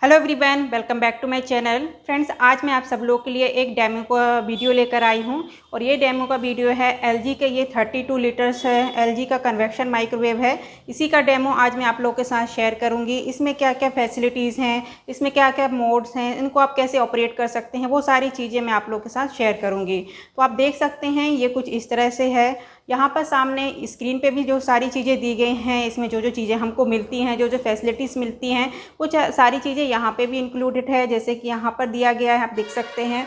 Hello everyone, welcome back to my channel. Friends, आज मैं आप सब लोग के लिए एक डेमो का वीडियो लेकर आई हूं और ये डेमो का वीडियो है एलजी के। ये 32 लीटर्स है, एलजी का कन्वेक्शन माइक्रोवेव है। इसी का डेमो आज मैं आप लोगों के साथ शेयर करूंगी। इसमें क्या क्या फैसिलिटीज़ हैं, इसमें क्या क्या मोड्स हैं, इनको आप कैसे ऑपरेट कर सकते हैं, वो सारी चीज़ें मैं आप लोगों के साथ शेयर करूँगी। तो आप देख सकते हैं ये कुछ इस तरह से है। यहाँ पर सामने स्क्रीन पे भी जो सारी चीज़ें दी गई हैं, इसमें जो जो चीज़ें हमको मिलती हैं, जो जो फैसिलिटीज़ मिलती हैं, कुछ सारी चीज़ें यहाँ पे भी इंक्लूडेड है। जैसे कि यहाँ पर दिया गया है, आप देख सकते हैं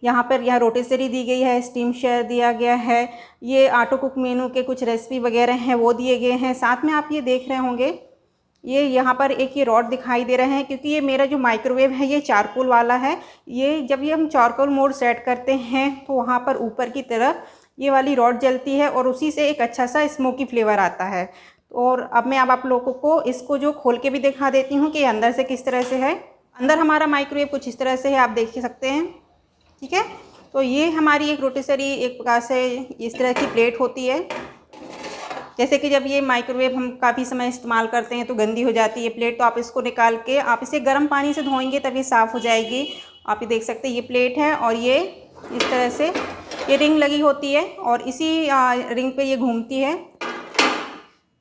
यहाँ पर रोटेसरी दी गई है, स्टीम शेयर दिया गया है, ये ऑटो कुक मेनू के कुछ रेसिपी वगैरह हैं वो दिए गए हैं। साथ में आप ये देख रहे होंगे ये यहाँ पर एक ये रॉड दिखाई दे रहे हैं, क्योंकि ये मेरा जो माइक्रोवेव है ये चारकोल वाला है। ये जब हम चारकोल मोड सेट करते हैं तो वहाँ पर ऊपर की तरफ ये वाली रॉड जलती है और उसी से एक अच्छा सा स्मोकी फ्लेवर आता है। और अब मैं आप लोगों को इसको जो खोल के भी दिखा देती हूँ कि अंदर से किस तरह से है। अंदर हमारा माइक्रोवेव कुछ इस तरह से है, आप देख सकते हैं। ठीक है, तो ये हमारी एक रोटेसरी एक प्रकार से इस तरह की प्लेट होती है। जैसे कि जब ये माइक्रोवेव हम काफ़ी समय इस्तेमाल करते हैं तो गंदी हो जाती है प्लेट, तो आप इसको निकाल के आप इसे गर्म पानी से धोएंगे तभी साफ़ हो जाएगी। आप ये देख सकते हैं ये प्लेट है और ये इस तरह से ये रिंग लगी होती है और इसी रिंग पे ये घूमती है।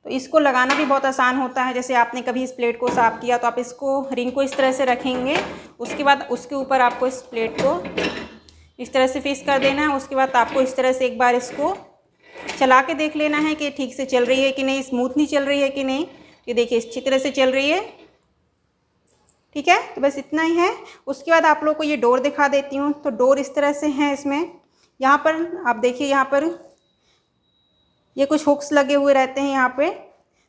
तो इसको लगाना भी बहुत आसान होता है। जैसे आपने कभी इस प्लेट को साफ़ किया तो आप इसको रिंग को इस तरह से रखेंगे, उसके बाद उसके ऊपर आपको इस प्लेट को इस तरह से फिक्स कर देना है। उसके बाद आपको इस तरह से एक बार इसको चला के देख लेना है कि ठीक से चल रही है कि नहीं, स्मूथली चल रही है कि नहीं। ये देखिए अच्छी तरह से चल रही है। ठीक है, तो बस इतना ही है। उसके बाद आप लोग को ये डोर दिखा देती हूँ। तो डोर इस तरह से है। इसमें यहाँ पर आप देखिए, यहाँ पर ये कुछ हुक्स लगे हुए रहते हैं यहाँ पे,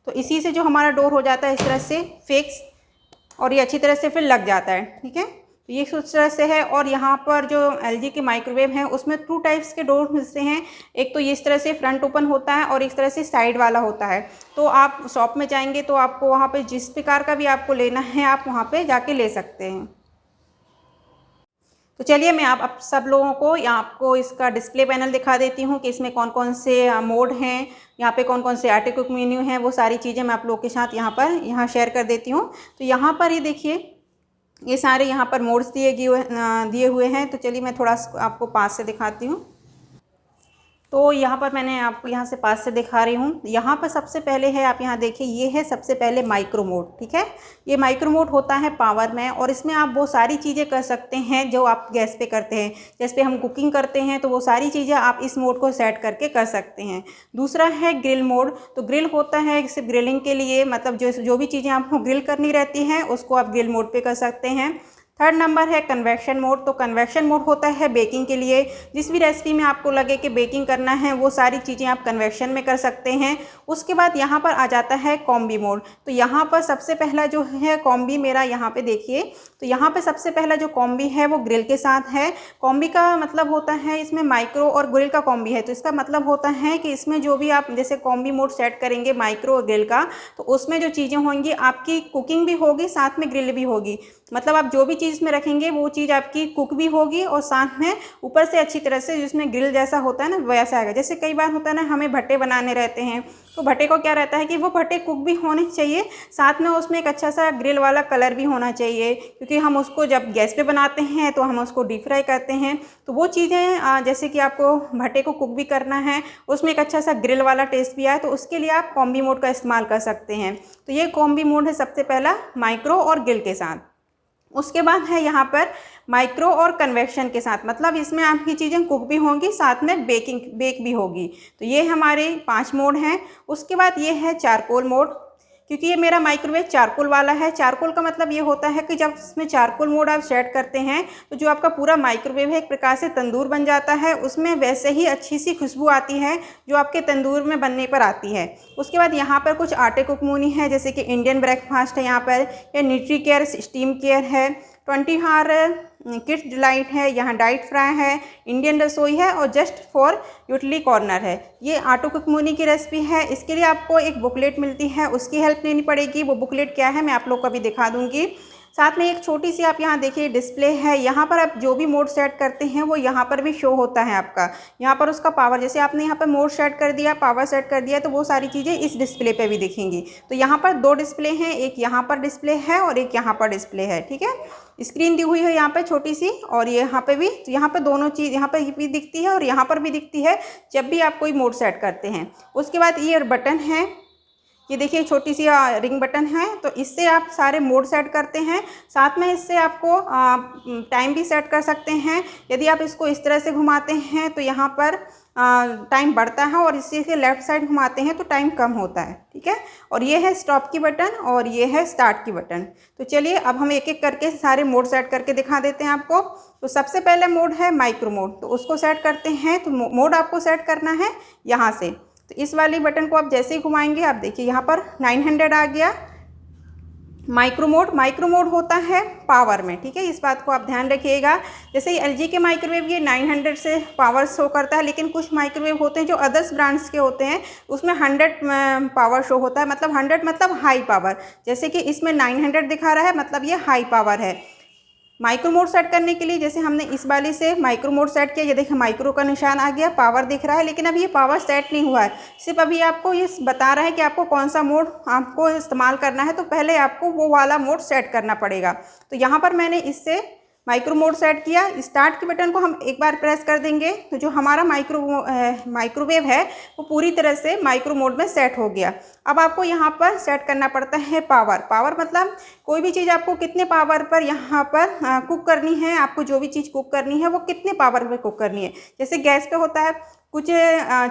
तो इसी से जो हमारा डोर हो जाता है इस तरह से फिक्स और ये अच्छी तरह से फिर लग जाता है। ठीक है, तो ये उस तरह से है। और यहाँ पर जो एलजी के माइक्रोवेव हैं उसमें 2 टाइप्स के डोर मिलते हैं। एक तो ये इस तरह से फ्रंट ओपन होता है और इस तरह से साइड वाला होता है। तो आप शॉप में जाएंगे तो आपको वहाँ पे जिस प्रकार का भी आपको लेना है आप वहाँ पे जाके ले सकते हैं। तो चलिए मैं आप सब लोगों को यहाँ आपको इसका डिस्प्ले पैनल दिखा देती हूँ कि इसमें कौन कौन से मोड हैं, यहाँ पे कौन कौन से ऑटो कुक मेन्यू हैं, वो सारी चीज़ें मैं आप लोगों के साथ यहाँ शेयर कर देती हूँ। तो यहाँ पर ये देखिए ये सारे यहाँ पर मोड्स दिए हुए हैं। तो चलिए मैं थोड़ा आपको पास से दिखाती हूँ। तो यहाँ पर मैंने आपको यहाँ से पास से दिखा रही हूँ। यहाँ पर सबसे पहले है, आप यहाँ देखिए, ये है सबसे पहले माइक्रो मोड। ठीक है, ये माइक्रो मोड होता है पावर में और इसमें आप वो सारी चीज़ें कर सकते हैं जो आप गैस पे करते हैं। जैसे हम कुकिंग करते हैं तो वो सारी चीज़ें आप इस मोड को सेट करके कर सकते हैं। दूसरा है ग्रिल मोड। तो ग्रिल होता है सिर्फ ग्रिलिंग के लिए, मतलब जो भी चीज़ें आपको ग्रिल करनी रहती हैं उसको आप ग्रिल मोड पे कर सकते हैं। थर्ड नंबर है कन्वेक्शन मोड। तो कन्वेक्शन मोड होता है बेकिंग के लिए। जिस भी रेसिपी में आपको लगे कि बेकिंग करना है वो सारी चीज़ें आप कन्वेक्शन में कर सकते हैं। उसके बाद यहाँ पर आ जाता है कॉम्बी मोड। तो यहाँ पर सबसे पहला जो है कॉम्बी मेरा, यहाँ पे देखिए, तो यहाँ पे सबसे पहला जो कॉम्बी है वो ग्रिल के साथ है। कॉम्बी का मतलब होता है इसमें माइक्रो और ग्रिल का कॉम्बी है। तो इसका मतलब होता है कि इसमें जो भी आप जैसे कॉम्बी मोड सेट करेंगे माइक्रो और ग्रिल का, तो उसमें जो चीज़ें होंगी आपकी कुकिंग भी होगी, साथ में ग्रिल भी होगी। मतलब आप जो भी चीज़ में रखेंगे वो चीज़ आपकी कुक भी होगी और साथ में ऊपर से अच्छी तरह से जिसमें ग्रिल जैसा होता है ना वैसा आएगा। जैसे कई बार होता है ना, हमें भट्टे बनाने रहते हैं तो भट्टे को क्या रहता है कि वो भट्टे कुक भी होने चाहिए, साथ में उसमें एक अच्छा सा ग्रिल वाला कलर भी होना चाहिए, क्योंकि हम उसको जब गैस पे बनाते हैं तो हम उसको डीप फ्राई करते हैं। तो वो चीज़ें जैसे कि आपको भट्टे को कुक भी करना है, उसमें एक अच्छा सा ग्रिल वाला टेस्ट भी आए, तो उसके लिए आप कॉम्बी मोड का इस्तेमाल कर सकते हैं। तो ये कॉम्बी मोड है सबसे पहला माइक्रो और ग्रिल के साथ। उसके बाद है यहाँ पर माइक्रो और कन्वेक्शन के साथ, मतलब इसमें आपकी चीज़ें कुक भी होंगी, साथ में बेक भी होगी। तो ये हमारे 5 मोड हैं। उसके बाद ये है चारकोल मोड, क्योंकि ये मेरा माइक्रोवेव चारकोल वाला है। चारकोल का मतलब ये होता है कि जब इसमें चारकोल मोड आप सेट करते हैं तो जो आपका पूरा माइक्रोवेव है एक प्रकार से तंदूर बन जाता है। उसमें वैसे ही अच्छी सी खुशबू आती है जो आपके तंदूर में बनने पर आती है। उसके बाद यहाँ पर कुछ आटे कुकमूनी है, जैसे कि इंडियन ब्रेकफास्ट है यहाँ पर, या न्यूट्री केयर स्टीम केयर है, 20 हार किड्स डिलाइट है, यहाँ डाइट फ्राई है, इंडियन रसोई है और जस्ट फॉर यूटिली कॉर्नर है। ये आटो कुकमूनी की रेसिपी है। इसके लिए आपको एक बुकलेट मिलती है, उसकी हेल्प लेनी पड़ेगी। वो बुकलेट क्या है मैं आप लोग को अभी दिखा दूँगी। साथ में एक छोटी सी आप यहाँ देखिए डिस्प्ले है, यहाँ पर आप जो भी मोड सेट करते हैं वो यहाँ पर भी शो होता है आपका। यहाँ पर उसका पावर, जैसे आपने यहाँ पर मोड सेट कर दिया, पावर सेट कर दिया, तो वो सारी चीज़ें इस डिस्प्ले पे भी दिखेंगी। तो यहाँ पर दो डिस्प्ले हैं, एक यहाँ पर डिस्प्ले है और एक यहाँ पर डिस्प्ले है, ठीक है। स्क्रीन दी हुई है यहाँ पे छोटी सी, और ये यहाँ पे भी, तो यहाँ पे दोनों चीज़ यहाँ पर भी दिखती है और यहाँ पर भी दिखती है जब भी आप कोई मोड सेट करते हैं। उसके बाद ये बटन है, ये देखिए छोटी सी रिंग बटन है, तो इससे आप सारे मोड सेट करते हैं। साथ में इससे आपको टाइम भी सेट कर सकते हैं। यदि आप इसको इस तरह से घुमाते हैं तो यहाँ पर टाइम बढ़ता है, और इसी के लेफ़्ट साइड घुमाते हैं तो टाइम कम होता है, ठीक है। और ये है स्टॉप की बटन और ये है स्टार्ट की बटन। तो चलिए अब हम एक एक करके सारे मोड सेट करके दिखा देते हैं आपको। तो सबसे पहले मोड है माइक्रो मोड, तो उसको सेट करते हैं। तो मोड आपको सेट करना है यहाँ से, तो इस वाली बटन को आप जैसे ही घुमाएंगे, आप देखिए यहाँ पर 900 आ गया माइक्रो मोड होता है पावर में, ठीक है। इस बात को आप ध्यान रखिएगा। जैसे एलजी के माइक्रोवेव ये 900 से पावर शो करता है, लेकिन कुछ माइक्रोवेव होते हैं जो अदर्स ब्रांड्स के होते हैं, उसमें 100 पावर शो होता है, मतलब 100 मतलब हाई पावर। जैसे कि इसमें 900 दिखा रहा है, मतलब ये हाई पावर है। माइक्रो मोड सेट करने के लिए जैसे हमने इस वाली से माइक्रो मोड सेट किया, ये देखिए माइक्रो का निशान आ गया, पावर दिख रहा है, लेकिन अभी ये पावर सेट नहीं हुआ है। सिर्फ अभी आपको ये बता रहा है कि आपको कौन सा मोड आपको इस्तेमाल करना है, तो पहले आपको वो वाला मोड सेट करना पड़ेगा। तो यहाँ पर मैंने इससे माइक्रो मोड सेट किया। स्टार्ट के बटन को हम एक बार प्रेस कर देंगे तो जो हमारा माइक्रोवेव है वो पूरी तरह से माइक्रो मोड में सेट हो गया। अब आपको यहाँ पर सेट करना पड़ता है पावर मतलब कोई भी चीज़ आपको कितने पावर पर यहाँ पर कुक करनी है, आपको जो भी चीज़ कुक करनी है वो कितने पावर पर कुक करनी है। जैसे गैस पे होता है, कुछ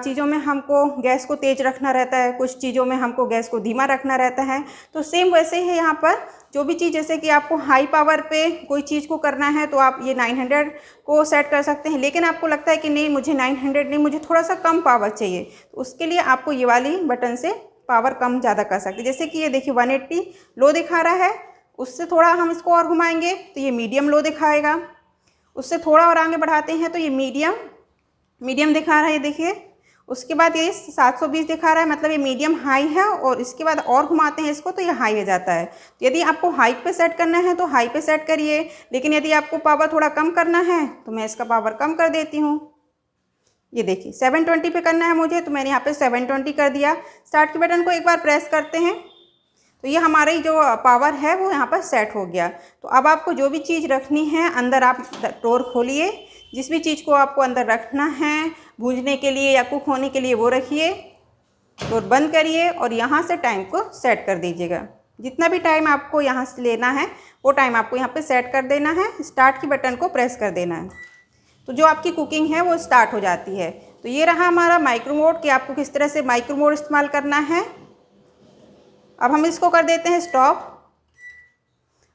चीज़ों में हमको गैस को तेज़ रखना रहता है, कुछ चीज़ों में हमको गैस को धीमा रखना रहता है। तो सेम वैसे ही यहाँ पर जो भी चीज़, जैसे कि आपको हाई पावर पे कोई चीज़ को करना है तो आप ये 900 को सेट कर सकते हैं, लेकिन आपको लगता है कि नहीं मुझे 900 नहीं, मुझे थोड़ा सा कम पावर चाहिए, तो उसके लिए आपको ये वाली बटन से पावर कम ज़्यादा कर सकते हैं। जैसे कि ये देखिए 180 लो दिखा रहा है, उससे थोड़ा हम इसको और घुमाएंगे तो ये मीडियम लो दिखाएगा, उससे थोड़ा और आगे बढ़ाते हैं तो ये मीडियम दिखा रहा है, ये देखिए। उसके बाद ये 720 दिखा रहा है, मतलब ये मीडियम हाई है, और इसके बाद और घुमाते हैं इसको तो ये हाई हो जाता है। तो यदि आपको हाई पे सेट करना है तो हाई पे सेट करिए, लेकिन यदि आपको पावर थोड़ा कम करना है तो मैं इसका पावर कम कर देती हूँ। ये देखिए 720 पे करना है मुझे, तो मैंने यहाँ पे 720 कर दिया। स्टार्ट के बटन को एक बार प्रेस करते हैं तो ये हमारी जो पावर है वो यहाँ पर सेट हो गया। तो अब आपको जो भी चीज़ रखनी है अंदर, आप डोर खोलिए, जिस भी चीज़ को आपको अंदर रखना है भूनने के लिए या कुक होने के लिए वो रखिए, डोर बंद करिए और यहाँ से टाइम को सेट कर दीजिएगा। जितना भी टाइम आपको यहाँ से लेना है वो टाइम आपको यहाँ पे सेट कर देना है। स्टार्ट की बटन को प्रेस कर देना है, तो जो आपकी कुकिंग है वो स्टार्ट हो जाती है। तो ये रहा हमारा माइक्रो मोड कि आपको किस तरह से माइक्रो मोड इस्तेमाल करना है। अब हम इसको कर देते हैं स्टॉप।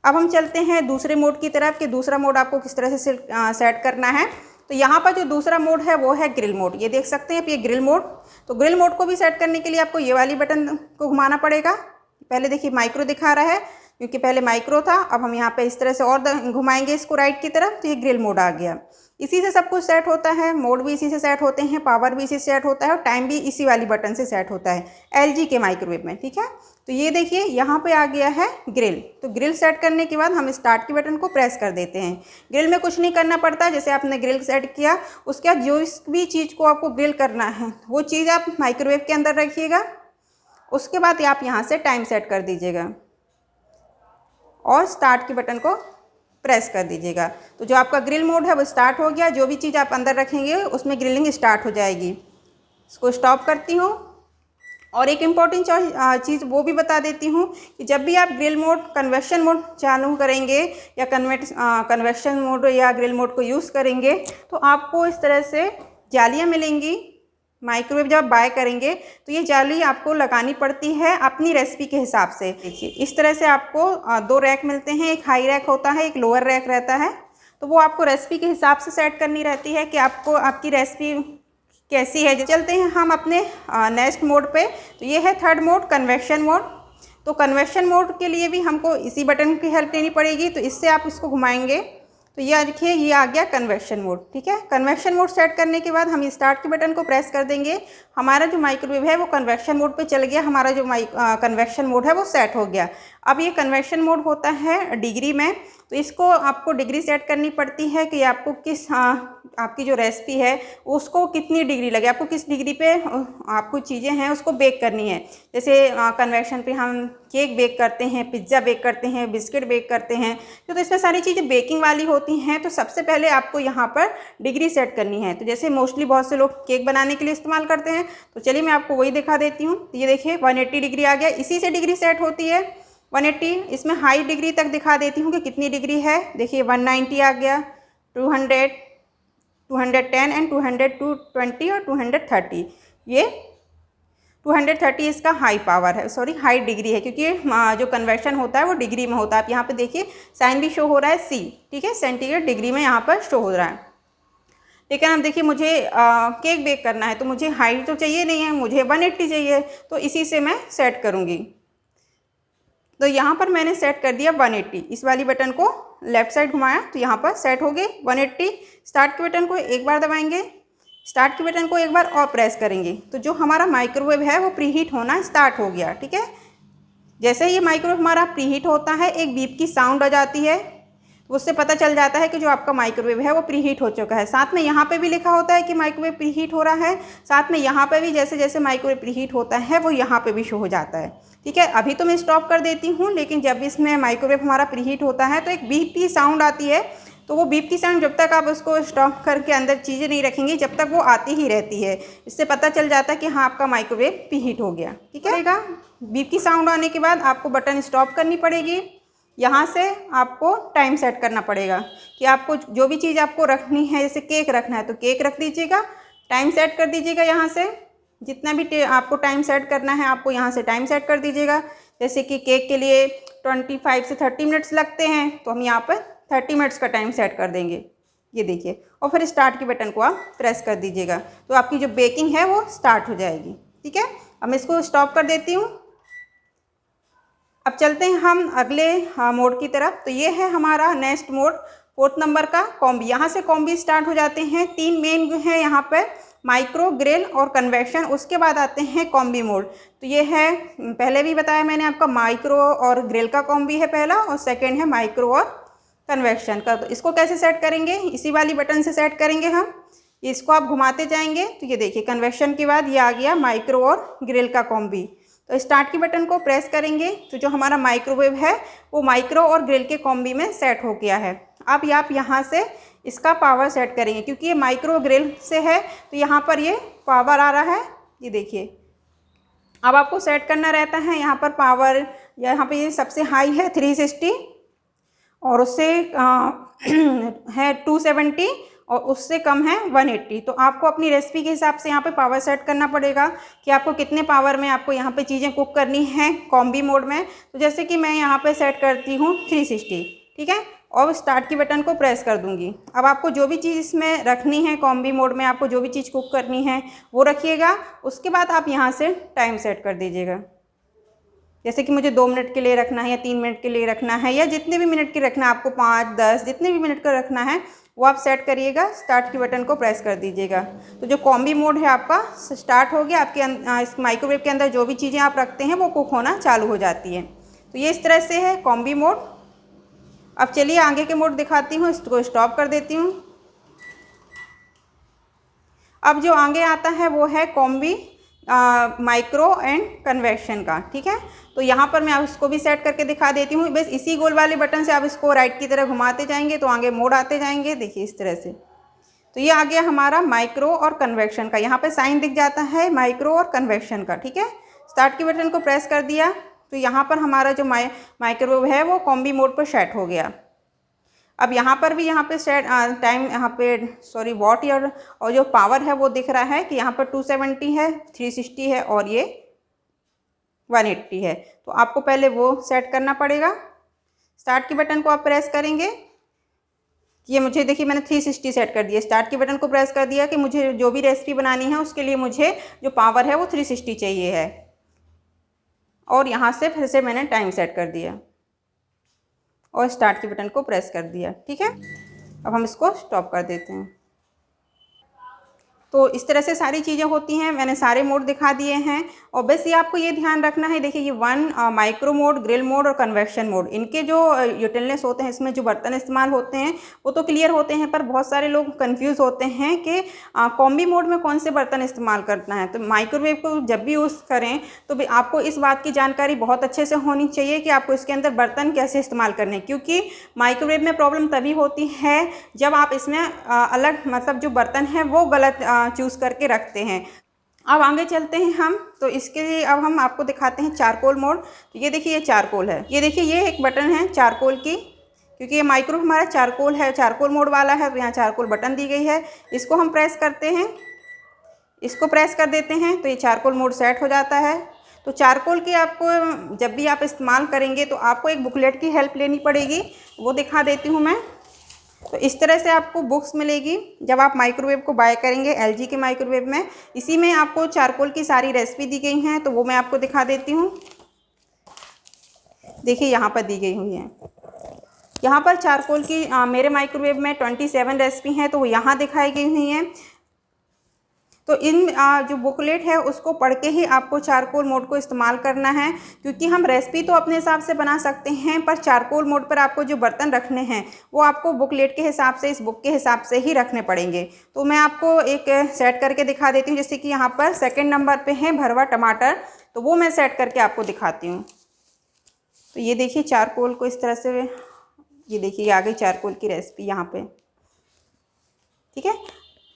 अब हम चलते हैं दूसरे मोड की तरफ कि दूसरा मोड आपको किस तरह से सेट करना है। तो यहाँ पर जो दूसरा मोड है वो है ग्रिल मोड। ये देख सकते हैं आप, ये ग्रिल मोड। तो ग्रिल मोड को भी सेट करने के लिए आपको ये वाली बटन को घुमाना पड़ेगा। पहले देखिए माइक्रो दिखा रहा है क्योंकि पहले माइक्रो था, अब हम यहाँ पे इस तरह से और घुमाएंगे इसको राइट की तरफ तो ये ग्रिल मोड आ गया। इसी से सब कुछ सेट होता है, मोड भी इसी से सेट होते हैं, पावर भी इसी से सेट होता है और टाइम भी इसी वाली बटन से सेट होता है एलजी के माइक्रोवेव में, ठीक है। तो ये देखिए यहाँ पे आ गया है ग्रिल। तो ग्रिल सेट करने के बाद हम स्टार्ट के बटन को प्रेस कर देते हैं। ग्रिल में कुछ नहीं करना पड़ता, जैसे आपने ग्रिल सेट किया उसके बाद जो भी चीज़ को आपको ग्रिल करना है वो चीज़ आप माइक्रोवेव के अंदर रखिएगा। उसके बाद आप यहाँ से टाइम सेट कर दीजिएगा और स्टार्ट के बटन को प्रेस कर दीजिएगा। तो जो आपका ग्रिल मोड है वो स्टार्ट हो गया। जो भी चीज़ आप अंदर रखेंगे उसमें ग्रिलिंग स्टार्ट हो जाएगी। इसको स्टॉप करती हूँ और एक इम्पॉर्टेंट चीज़ वो भी बता देती हूँ कि जब भी आप ग्रिल मोड कन्वेक्शन मोड चालू करेंगे या कन्वेक्शन मोड या ग्रिल मोड को यूज़ करेंगे तो आपको इस तरह से जालियाँ मिलेंगी। माइक्रोवेव जब बाय करेंगे तो ये जाली आपको लगानी पड़ती है अपनी रेसिपी के हिसाब से। देखिए इस तरह से आपको दो रैक मिलते हैं, एक हाई रैक होता है, एक लोअर रैक रहता है। तो वो आपको रेसिपी के हिसाब से सेट करनी रहती है कि आपको आपकी रेसिपी कैसी है। चलते हैं हम अपने नेक्स्ट मोड पे। तो ये है थर्ड मोड, कन्वेक्शन मोड। तो कन्वेक्शन मोड के लिए भी हमको इसी बटन की हेल्प लेनी पड़ेगी। तो इससे आप इसको घुमाएंगे तो ये देखिए ये आ गया कन्वेक्शन मोड, ठीक है। कन्वेक्शन मोड सेट करने के बाद हम स्टार्ट के बटन को प्रेस कर देंगे। हमारा जो माइक्रोवेव है वो कन्वेक्शन मोड पे चल गया, हमारा जो कन्वेक्शन मोड है वो सेट हो गया। अब ये कन्वेक्शन मोड होता है डिग्री में, तो इसको आपको डिग्री सेट करनी पड़ती है कि आपको किस आपकी जो रेसिपी है उसको कितनी डिग्री लगे, आपको किस डिग्री पे आपको चीज़ें हैं उसको बेक करनी है। जैसे कन्वेक्शन पे हम केक बेक करते हैं, पिज़्ज़ा बेक करते हैं, बिस्किट बेक करते हैं, तो इसमें सारी चीज़ें बेकिंग वाली होती हैं। तो सबसे पहले आपको यहाँ पर डिग्री सेट करनी है। तो जैसे मोस्टली बहुत से लोग केक बनाने के लिए इस्तेमाल करते हैं, तो चलिए मैं आपको वही दिखा देती हूँ। तो ये देखिए 180 डिग्री आ गया, इसी से डिग्री सेट होती है 180। इसमें हाई डिग्री तक दिखा देती हूँ कि कितनी डिग्री है। देखिए 190 आ गया, 200, 210 एंड 220 और 230। ये 230 इसका हाई पावर है, सॉरी हाई डिग्री है, क्योंकि जो कन्वर्शन होता है वो डिग्री में होता है। आप यहाँ पे देखिए साइन भी शो हो रहा है C, ठीक है, सेंटीग्रेड डिग्री में यहाँ पर शो हो रहा है। लेकिन अब देखिए मुझे केक बेक करना है, तो मुझे हाई तो चाहिए नहीं है, मुझे 180 चाहिए, तो इसी से मैं सेट करूँगी। तो यहाँ पर मैंने सेट कर दिया 180। इस वाली बटन को लेफ्ट साइड घुमाया तो यहाँ पर सेट हो गए 180। स्टार्ट के बटन को एक बार दबाएंगे, स्टार्ट के बटन को एक बार और प्रेस करेंगे, तो जो हमारा माइक्रोवेव है वो प्रीहीट होना स्टार्ट हो गया, ठीक है। जैसे ये माइक्रोवेव हमारा प्रीहीट होता है, एक बीप की साउंड आ जाती है, तो उससे पता चल जाता है कि जो आपका माइक्रोवेव है वो प्रीहीट हो चुका है। साथ में यहाँ पे भी लिखा होता है कि माइक्रोवेव प्रीहीट हो रहा है, साथ में यहाँ पे भी जैसे जैसे माइक्रोवेव प्रीहीट होता है वो यहाँ पे भी शो हो जाता है, ठीक है। अभी तो मैं स्टॉप कर देती हूँ, लेकिन जब इसमें माइक्रोवेव हमारा प्रीहीट होता है तो एक बीप की साउंड आती है, तो वो बीप की साउंड जब तक आप उसको स्टॉप करके अंदर चीज़ें नहीं रखेंगी जब तक वो आती ही रहती है। इससे पता चल जाता है कि हाँ आपका माइक्रोवेव प्रीहीट हो गया, ठीक है। बीप की साउंड आने के बाद आपको बटन स्टॉप करनी पड़ेगी। यहाँ से आपको टाइम सेट करना पड़ेगा कि आपको जो भी चीज़ आपको रखनी है, जैसे केक रखना है तो केक रख दीजिएगा, टाइम सेट कर दीजिएगा। यहाँ से जितना भी आपको टाइम सेट करना है आपको यहाँ से टाइम सेट कर दीजिएगा। जैसे कि केक के लिए 25 से 30 मिनट्स लगते हैं, तो हम यहाँ पर 30 मिनट्स का टाइम सेट कर देंगे, ये देखिए। और फिर स्टार्ट के बटन को आप प्रेस कर दीजिएगा, तो आपकी जो बेकिंग है वो स्टार्ट हो जाएगी, ठीक है। अब मैं इसको स्टॉप कर देती हूँ। अब चलते हैं हम अगले मोड की तरफ। तो ये है हमारा नेक्स्ट मोड, 4th नंबर का कॉम्बी। यहाँ से कॉम्बी स्टार्ट हो जाते हैं। 3 मेन है यहाँ पर, माइक्रो, ग्रिल और कन्वेक्शन। उसके बाद आते हैं कॉम्बी मोड। तो ये है, पहले भी बताया मैंने आपका, माइक्रो और ग्रिल का कॉम्बी है पहला, और सेकेंड है माइक्रो और कन्वेक्शन का। तो इसको कैसे सेट करेंगे, इसी वाली बटन से सेट करेंगे हम। इसको आप घुमाते जाएंगे तो ये देखिए कन्वेक्शन के बाद ये आ गया माइक्रो और ग्रिल का कॉम्बी। तो स्टार्ट की बटन को प्रेस करेंगे तो जो हमारा माइक्रोवेव है वो माइक्रो और ग्रिल के कॉम्बी में सेट हो गया है। अब आप यहाँ से इसका पावर सेट करेंगे, क्योंकि ये माइक्रो ग्रिल से है तो यहाँ पर ये पावर आ रहा है, ये देखिए। अब आपको सेट करना रहता है यहाँ पर पावर, यहाँ पे ये सबसे हाई है 360 और उससे है 270 और उससे कम है 180। तो आपको अपनी रेसिपी के हिसाब से यहाँ पे पावर सेट करना पड़ेगा कि आपको कितने पावर में आपको यहाँ पे चीज़ें कुक करनी है कॉम्बी मोड में। तो जैसे कि मैं यहाँ पे सेट करती हूँ 360, ठीक है, और स्टार्ट की बटन को प्रेस कर दूँगी। अब आपको जो भी चीज़ इसमें रखनी है कॉम्बी मोड में, आपको जो भी चीज़ कुक करनी है वो रखिएगा। उसके बाद आप यहाँ से टाइम सेट कर दीजिएगा, जैसे कि मुझे 2 मिनट के लिए रखना है या 3 मिनट के लिए रखना है, या जितने भी मिनट के रखना है आपको, 5, 10, जितने भी मिनट का रखना है वो आप सेट करिएगा। स्टार्ट की बटन को प्रेस कर दीजिएगा। तो जो कॉम्बी मोड है आपका स्टार्ट हो गया। आपके इस माइक्रोवेव के अंदर जो भी चीज़ें आप रखते हैं वो कुक होना चालू हो जाती है। तो ये इस तरह से है कॉम्बी मोड। अब चलिए आगे के मोड दिखाती हूँ, इसको स्टॉप कर देती हूँ। अब जो आगे आता है वो है कॉम्बी माइक्रो एंड कन्वेक्शन का, ठीक है। तो यहाँ पर मैं उसको भी सेट करके दिखा देती हूँ। बस इसी गोल वाले बटन से आप इसको राइट की तरह घुमाते जाएंगे तो आगे मोड आते जाएंगे, देखिए इस तरह से। तो ये आ गया हमारा माइक्रो और कन्वेक्शन का, यहाँ पे साइन दिख जाता है माइक्रो और कन्वेक्शन का, ठीक है। स्टार्ट के बटन को प्रेस कर दिया तो यहाँ पर हमारा जो माइक्रोवेव है वो कॉम्बी मोड पर सेट हो गया। अब यहाँ पर भी यहाँ पे सेट टाइम, यहाँ पे सॉरी वॉट और जो पावर है वो दिख रहा है कि यहाँ पर 270 है, 360 है और ये 180 है। तो आपको पहले वो सेट करना पड़ेगा। स्टार्ट के बटन को आप प्रेस करेंगे, ये मुझे देखिए मैंने 360 सेट कर दिया। स्टार्ट के बटन को प्रेस कर दिया कि मुझे जो भी रेसिपी बनानी है उसके लिए मुझे जो पावर है वो 360 चाहिए है, और यहाँ से फिर से मैंने टाइम सेट कर दिया और स्टार्ट के बटन को प्रेस कर दिया, ठीक है। अब हम इसको स्टॉप कर देते हैं। तो इस तरह से सारी चीज़ें होती हैं। मैंने सारे मोड दिखा दिए हैं। और बस ये आपको ये ध्यान रखना है, देखिए ये 1 माइक्रो मोड, ग्रिल मोड और कन्वेक्शन मोड, इनके जो यूटिलनेस होते हैं, इसमें जो बर्तन इस्तेमाल होते हैं वो तो क्लियर होते हैं, पर बहुत सारे लोग कंफ्यूज होते हैं कि कॉम्बी मोड में कौन से बर्तन इस्तेमाल करना है। तो माइक्रोवेव को जब भी यूज़ करें तो भी आपको इस बात की जानकारी बहुत अच्छे से होनी चाहिए कि आपको इसके अंदर बर्तन कैसे इस्तेमाल करने हैं, क्योंकि माइक्रोवेव में प्रॉब्लम तभी होती है जब आप इसमें अलग मतलब जो बर्तन है वो गलत चूज़ करके रखते हैं। अब आगे चलते हैं हम, तो इसके लिए अब हम आपको दिखाते हैं चारकोल मोड। तो ये देखिए ये चारकोल है, ये देखिए ये एक बटन है चारकोल की, क्योंकि ये माइक्रो हमारा चारकोल है, चारकोल मोड वाला है, तो यहाँ चारकोल बटन दी गई है। इसको हम प्रेस करते हैं, इसको प्रेस कर देते हैं तो ये चारकोल मोड सेट हो जाता है। तो चारकोल की आपको जब भी आप इस्तेमाल करेंगे तो आपको एक बुकलेट की हेल्प लेनी पड़ेगी, वो दिखा देती हूँ मैं। तो इस तरह से आपको बुक्स मिलेगी जब आप माइक्रोवेव को बाय करेंगे एलजी के माइक्रोवेव में। इसी में आपको चारकोल की सारी रेसिपी दी गई हैं, तो वो मैं आपको दिखा देती हूँ। देखिए यहाँ पर दी गई हुई है, यहाँ पर चारकोल की मेरे माइक्रोवेव में 27 रेसिपी हैं, तो वो यहाँ दिखाई गई हुई हैं। तो इन जो बुकलेट है उसको पढ़ के ही आपको चारकोल मोड को इस्तेमाल करना है, क्योंकि हम रेसिपी तो अपने हिसाब से बना सकते हैं, पर चारकोल मोड पर आपको जो बर्तन रखने हैं वो आपको बुकलेट के हिसाब से, इस बुक के हिसाब से ही रखने पड़ेंगे। तो मैं आपको एक सेट करके दिखा देती हूँ। जैसे कि यहाँ पर सेकेंड नंबर पर है भरवा टमाटर, तो वो मैं सेट करके आपको दिखाती हूँ। तो ये देखिए चारकोल को इस तरह से, ये देखिए आ गई चारकोल की रेसिपी यहाँ पे, ठीक है।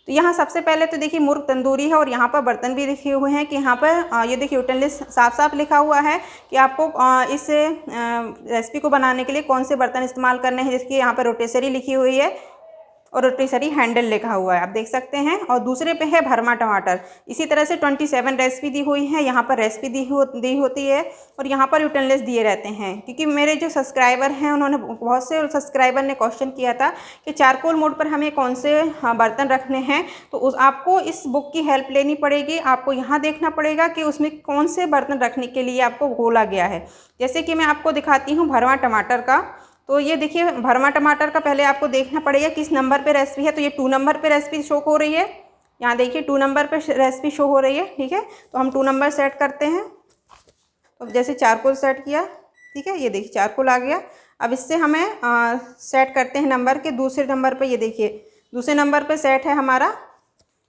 तो यहाँ सबसे पहले तो देखिए मुर्ग तंदूरी है, और यहाँ पर बर्तन भी लिखे हुए हैं कि यहाँ पर ये देखिए यूटेंसिल्स साफ साफ लिखा हुआ है कि आपको इस रेसिपी को बनाने के लिए कौन से बर्तन इस्तेमाल करने हैं। जैसे कि यहाँ पर रोटेसरी लिखी हुई है और रोटेसरी हैंडल लिखा हुआ है, आप देख सकते हैं। और दूसरे पे है भरमा टमाटर। इसी तरह से 27 रेसिपी दी हुई है, यहाँ पर रेसिपी दी होती है, और यहाँ पर यूटेंसिल्स दिए रहते हैं। क्योंकि मेरे जो सब्सक्राइबर हैं उन्होंने, बहुत से सब्सक्राइबर ने क्वेश्चन किया था कि चारकोल मोड पर हमें कौन से बर्तन रखने हैं, तो आपको इस बुक की हेल्प लेनी पड़ेगी। आपको यहाँ देखना पड़ेगा कि उसमें कौन से बर्तन रखने के लिए आपको बोला गया है। जैसे कि मैं आपको दिखाती हूँ भरवा टमाटर का। तो ये देखिए भरमा टमाटर का पहले आपको देखना पड़ेगा किस नंबर पे रेसिपी है। तो ये 2 नंबर पे रेसिपी शो हो रही है, यहाँ देखिए 2 नंबर पे रेसिपी शो हो रही है, ठीक है। तो हम 2 नंबर सेट करते हैं। तो जैसे चारकोल सेट किया, ठीक है, ये देखिए चारकोल आ गया। अब इससे हमें सेट करते हैं नंबर के दूसरे नंबर पर। ये देखिए दूसरे नंबर पर सेट है हमारा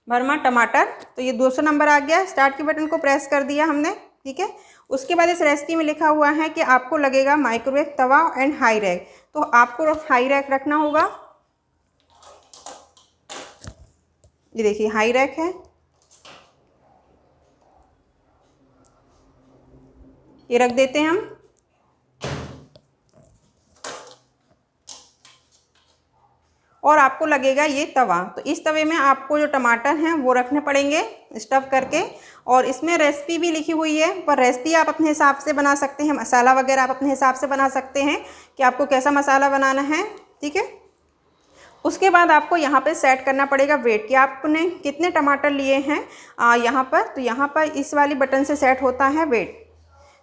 भरमा टमाटर, तो ये 200 नंबर आ गया। स्टार्ट के बटन को प्रेस कर दिया हमने, ठीक है। उसके बाद इस रेसिपी में लिखा हुआ है कि आपको लगेगा microwave Tawa and high rack, तो आपको हाई रैक रखना होगा। ये देखिए हाई रैक है, ये रख देते हैं हम। और आपको लगेगा ये तवा, तो इस तवे में आपको जो टमाटर हैं वो रखने पड़ेंगे स्टफ़ करके। और इसमें रेसिपी भी लिखी हुई है, पर रेसिपी आप अपने हिसाब से बना सकते हैं। मसाला वगैरह आप अपने हिसाब से बना सकते हैं कि आपको कैसा मसाला बनाना है, ठीक है। उसके बाद आपको यहाँ पे सेट करना पड़ेगा वेट, कि आपने कितने टमाटर लिए हैं यहाँ पर। तो यहाँ पर इस वाली बटन से सेट होता है वेट।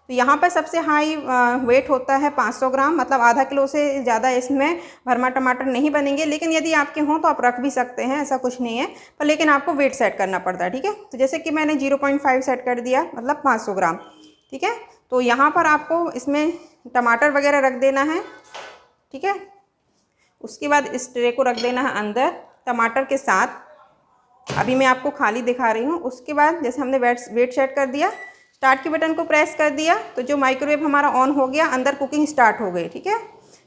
तो यहाँ पर सबसे हाई वेट होता है 500 ग्राम, मतलब आधा किलो से ज़्यादा इसमें भरमा टमाटर नहीं बनेंगे। लेकिन यदि आपके हों तो आप रख भी सकते हैं, ऐसा कुछ नहीं है, पर लेकिन आपको वेट सेट करना पड़ता है, ठीक है। तो जैसे कि मैंने 0.5 सेट कर दिया, मतलब 500 ग्राम, ठीक है। तो यहाँ पर आपको इसमें टमाटर वगैरह रख देना है, ठीक है। उसके बाद इस ट्रे को रख देना है अंदर टमाटर के साथ। अभी मैं आपको खाली दिखा रही हूँ। उसके बाद जैसे हमने वेट सेट कर दिया, स्टार्ट के बटन को प्रेस कर दिया, तो जो माइक्रोवेव हमारा ऑन हो गया, अंदर कुकिंग स्टार्ट हो गई, ठीक है।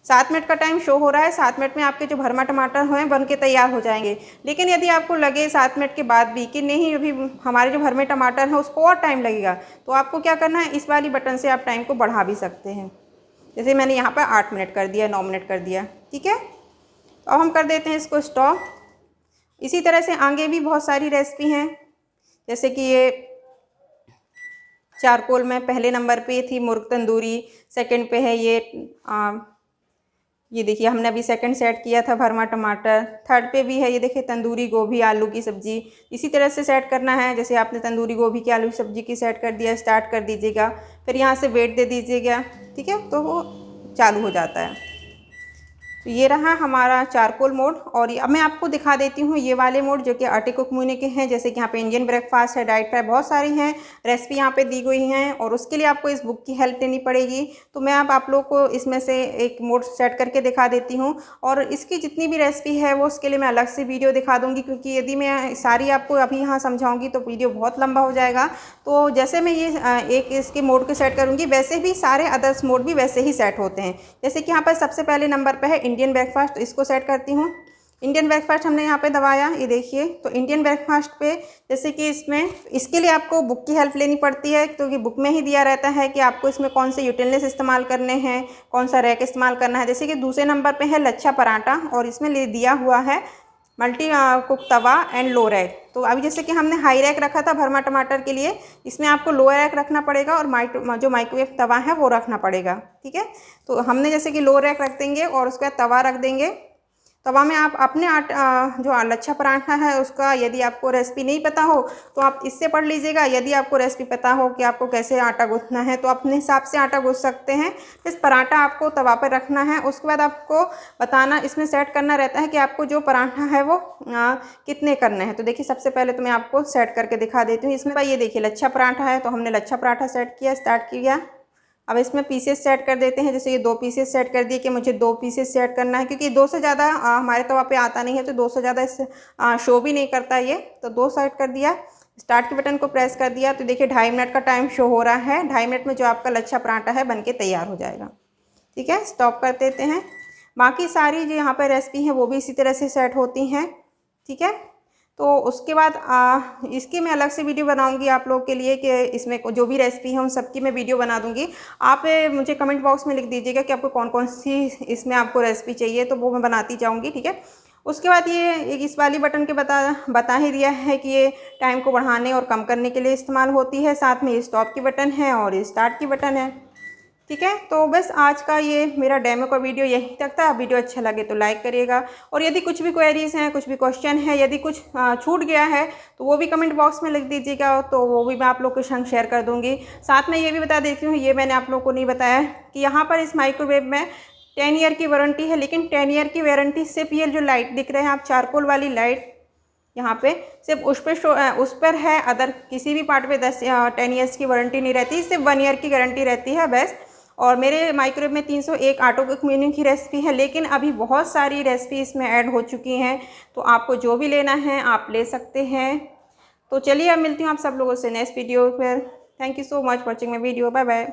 7 मिनट का टाइम शो हो रहा है। 7 मिनट में आपके जो भरमा टमाटर हैं बन के तैयार हो जाएंगे। लेकिन यदि आपको लगे 7 मिनट के बाद भी कि नहीं अभी हमारे जो भरमे टमाटर हैं उसको और टाइम लगेगा, तो आपको क्या करना है, इस वाली बटन से आप टाइम को बढ़ा भी सकते हैं। जैसे मैंने यहाँ पर 8 मिनट कर दिया, 9 मिनट कर दिया, ठीक है। तो अब हम कर देते हैं इसको स्टॉप। इसी तरह से आगे भी बहुत सारी रेसिपी हैं, जैसे कि ये चारकोल में पहले नंबर पे थी मुर्ग तंदूरी, सेकंड पे है ये देखिए हमने अभी सेकंड सेट किया था भरमा टमाटर। थर्ड पे भी है, ये देखिए तंदूरी गोभी आलू की सब्ज़ी। इसी तरह से सेट करना है, जैसे आपने तंदूरी गोभी की आलू की सब्ज़ी की सेट कर दिया, स्टार्ट कर दीजिएगा, फिर यहाँ से वेट दे दीजिएगा, ठीक है, तो वो चालू हो जाता है। तो ये रहा हमारा चारकोल मोड। और अब मैं आपको दिखा देती हूँ ये वाले मोड जो कि आटे कुक मूने के हैं। जैसे कि यहाँ पे इंडियन ब्रेकफास्ट है, डाइट है, बहुत सारी हैं रेसिपी यहाँ पे दी गई हैं और उसके लिए आपको इस बुक की हेल्प लेनी पड़ेगी। तो मैं अब आप लोग को इसमें से एक मोड सेट करके दिखा देती हूँ और इसकी जितनी भी रेसिपी है वो उसके लिए मैं अलग से वीडियो दिखा दूँगी, क्योंकि यदि मैं सारी आपको अभी यहाँ समझाऊँगी तो वीडियो बहुत लंबा हो जाएगा। तो जैसे मैं ये एक इसके मोड को सेट करूँगी वैसे भी सारे अदर्स मोड भी वैसे ही सेट होते हैं। जैसे कि यहाँ पर सबसे पहले नंबर पर है इंडियन ब्रेकफास्ट, तो इसको सेट करती हूँ। इंडियन ब्रेकफास्ट हमने यहाँ पे दबाया, ये देखिए। तो इंडियन ब्रेकफास्ट पे जैसे कि इसके लिए आपको बुक की हेल्प लेनी पड़ती है, क्योंकि बुक में ही दिया रहता है कि आपको इसमें कौन से यूटेंसिल्स इस्तेमाल करने हैं, कौन सा रैक इस्तेमाल करना है। जैसे कि दूसरे नंबर पे है लच्छा पराठा और इसमें दिया हुआ है multi cook Tawa and low rack. तो अभी जैसे कि हमने हाई रैक रखा था भरमा टमाटर के लिए, इसमें आपको लो रैक रखना पड़ेगा और जो माइक्रोवेव तवा है वो रखना पड़ेगा, ठीक है। तो हमने जैसे कि लो रैक रख देंगे और उसके बाद तवा रख देंगे। तवा में आप अपने जो लच्छा पराठा है उसका, यदि आपको रेसिपी नहीं पता हो तो आप इससे पढ़ लीजिएगा। यदि आपको रेसिपी पता हो कि आपको कैसे आटा गूँथना है तो अपने हिसाब से आटा गूँथ सकते हैं। इस पराठा आपको तवा पर रखना है, उसके बाद आपको बताना, इसमें सेट करना रहता है कि आपको जो पराठा है वो कितने करने हैं। तो देखिए सबसे पहले तो मैं आपको सेट करके दिखा देती हूँ। इसमें ये देखिए लच्छा पराठा है तो हमने लच्छा पराठा सेट किया, स्टार्ट किया। अब इसमें पीसेस सेट कर देते हैं। जैसे ये 2 पीसेस सेट कर दिए कि मुझे 2 पीसेस सेट करना है, क्योंकि 2 से ज़्यादा हमारे तवा पे आता नहीं है, तो 2 से ज़्यादा इस शो भी नहीं करता ये। तो 2 सेट कर दिया, स्टार्ट के बटन को प्रेस कर दिया। तो देखिए 2.5 मिनट का टाइम शो हो रहा है। 2.5 मिनट में जो आपका लच्छा पराठा है बनके तैयार हो जाएगा, ठीक है। स्टॉप कर देते हैं। बाकी सारी जो यहाँ पर रेसिपी हैं वो भी इसी तरह से सेट होती हैं, ठीक है। तो उसके बाद इसकी मैं अलग से वीडियो बनाऊंगी आप लोगों के लिए कि इसमें जो भी रेसिपी है उन सबकी मैं वीडियो बना दूंगी। आप मुझे कमेंट बॉक्स में लिख दीजिएगा कि आपको कौन कौन सी इसमें आपको रेसिपी चाहिए, तो वो मैं बनाती जाऊंगी, ठीक है। उसके बाद ये इस वाली बटन के बता ही दिया है कि ये टाइम को बढ़ाने और कम करने के लिए इस्तेमाल होती है। साथ में ये स्टॉप की बटन है और ये स्टार्ट की बटन है, ठीक है। तो बस आज का ये मेरा डेमो का वीडियो यहीं तक था। वीडियो अच्छा लगे तो लाइक करिएगा और यदि कुछ भी क्वेरीज हैं, कुछ भी क्वेश्चन है, यदि कुछ छूट गया है तो वो भी कमेंट बॉक्स में लिख दीजिएगा, तो वो भी मैं आप लोग के संग शेयर कर दूंगी। साथ में ये भी बता देती हूँ, ये मैंने आप लोग को नहीं बताया कि यहाँ पर इस माइक्रोवेव में 10 ईयर की वारंटी है, लेकिन 10 ईयर की वारंटी सिर्फ ये जो लाइट दिख रहे हैं आप, चारकोल वाली लाइट यहाँ पे, सिर्फ उस पर है। अदर किसी भी पार्ट पे 10 ईयर्स की वारंटी नहीं रहती, सिर्फ 1 ईयर की गारंटी रहती है बस। और मेरे माइक्रोवेव में 301 आटो कुक मेन्यू की रेसिपी है, लेकिन अभी बहुत सारी रेसिपी इसमें ऐड हो चुकी हैं, तो आपको जो भी लेना है आप ले सकते हैं। तो चलिए अब मिलती हूँ आप सब लोगों से नेक्स्ट वीडियो पर। Thank you so much watching my video, bye bye.